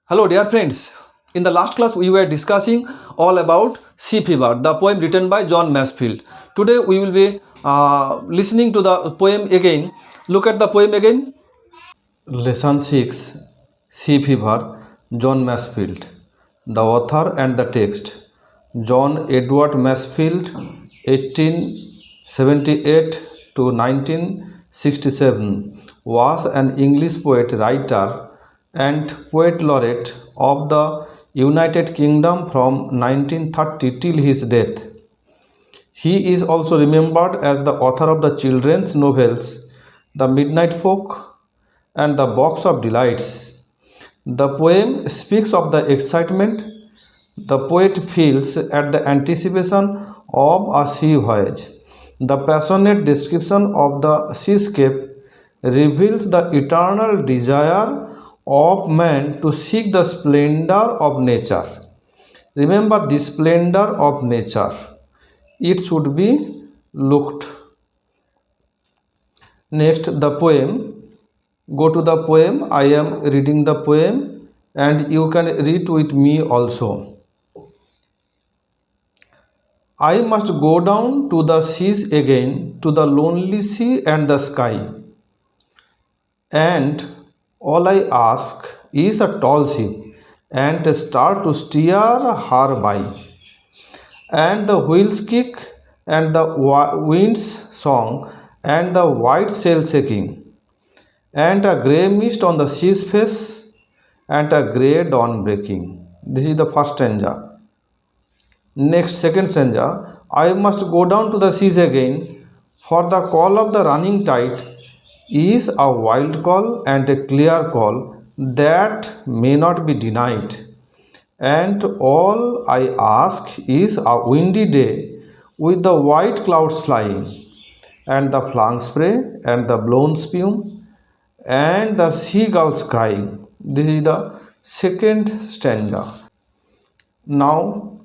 Hello dear friends, in the last class we were discussing all about sea fever, the poem written by John Masefield. Today we will be listening to the poem again. Look at the poem again. Lesson 6, Sea Fever, John Masefield. The author and the text. John Edward Masefield, 1878 to 1967, was an English poet, writer, and poet laureate of the United Kingdom from 1930 till his death. He is also remembered as the author of the children's novels The Midnight Folk and The Box of Delights. The poem speaks of the excitement the poet feels at the anticipation of a sea voyage. The passionate description of the seascape reveals the eternal desire of man to seek the splendor of nature. Remember the splendor of nature. It should be looked. Next, the poem. Go to the poem. I am reading the poem and you can read with me also. I must go down to the seas again, to the lonely sea and the sky. And all I ask is a tall ship and a star to steer her by. And the wheels kick and the wind's song and the white sail shaking. And a grey mist on the sea's face and a grey dawn breaking. This is the first stanza. Next, second stanza. I must go down to the seas again, for the call of the running tide is a wild call and a clear call that may not be denied. And all I ask is a windy day with the white clouds flying, and the flung spray and the blown spume, and the sea-gulls crying. This is the second stanza. Now,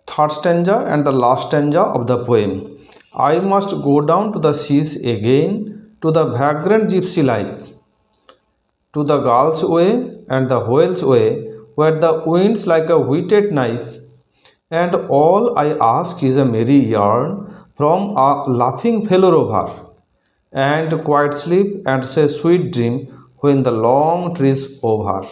third stanza and the last stanza of the poem. I must go down to the seas again, to the vagrant gypsy life, to the gull's way and the whale's way, where the wind's like a whetted knife, and all I ask is a merry yarn from a laughing fellow-rover, and quiet sleep and say sweet dream when the long trees over.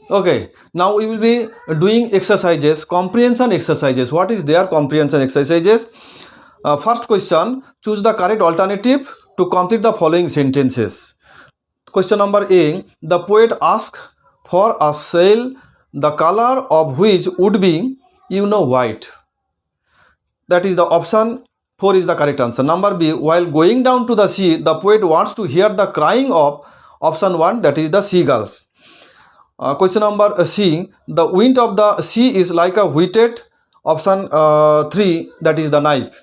Okay, now we will be doing exercises, comprehension exercises. What is their comprehension exercises? First question, choose the correct alternative to complete the following sentences. Question number A, the poet asks for a sail, the color of which would be, white. That is the option 4 is the correct answer. Number B, while going down to the sea, the poet wants to hear the crying of option 1, that is the seagulls. Question number C, the wind of the sea is like a whetted, option 3, that is the knife.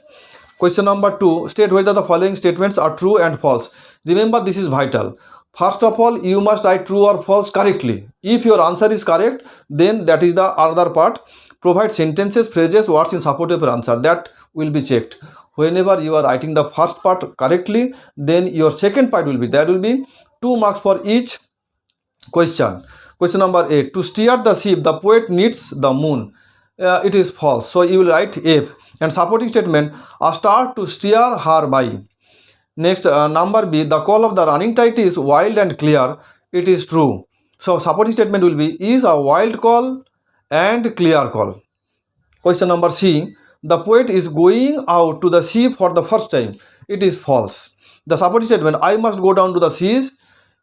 Question number 2, state whether the following statements are true and false. Remember, this is vital. First of all, you must write true or false correctly. If your answer is correct, then that is the other part. Provide sentences, phrases, words in support of your answer. That will be checked. Whenever you are writing the first part correctly, then your second part will be, there will be 2 marks for each question. Question number 8, to steer the ship, the poet needs the moon. It is false. So you will write F. And supporting statement, a star to steer her by. Next, number B, the call of the running tide is wild and clear. It is true. So supporting statement will be, is a wild call and clear call. Question number C, the poet is going out to the sea for the first time. It is false. The supporting statement, I must go down to the seas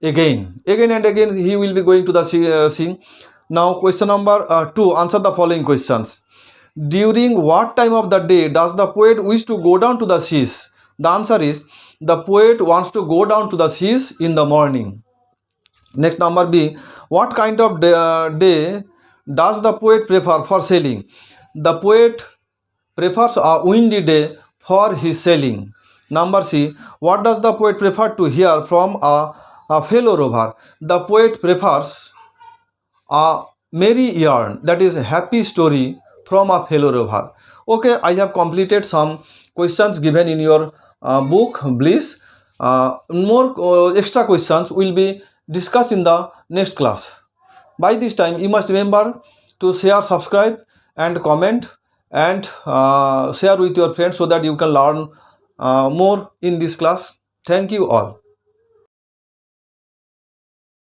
again and again he will be going to the sea. Now question number 2, answer the following questions. During what time of the day does the poet wish to go down to the seas? The answer is, the poet wants to go down to the seas in the morning. Next, number B, what kind of day does the poet prefer for sailing? The poet prefers a windy day for his sailing. Number C, what does the poet prefer to hear from a fellow-rover? The poet prefers a merry yarn, that is a happy story from a fellow-rover. Okay, I have completed some questions given in your book, Bliss. More extra questions will be discussed in the next class. By this time, you must remember to share, subscribe, and comment, and share with your friends so that you can learn more in this class. Thank you all.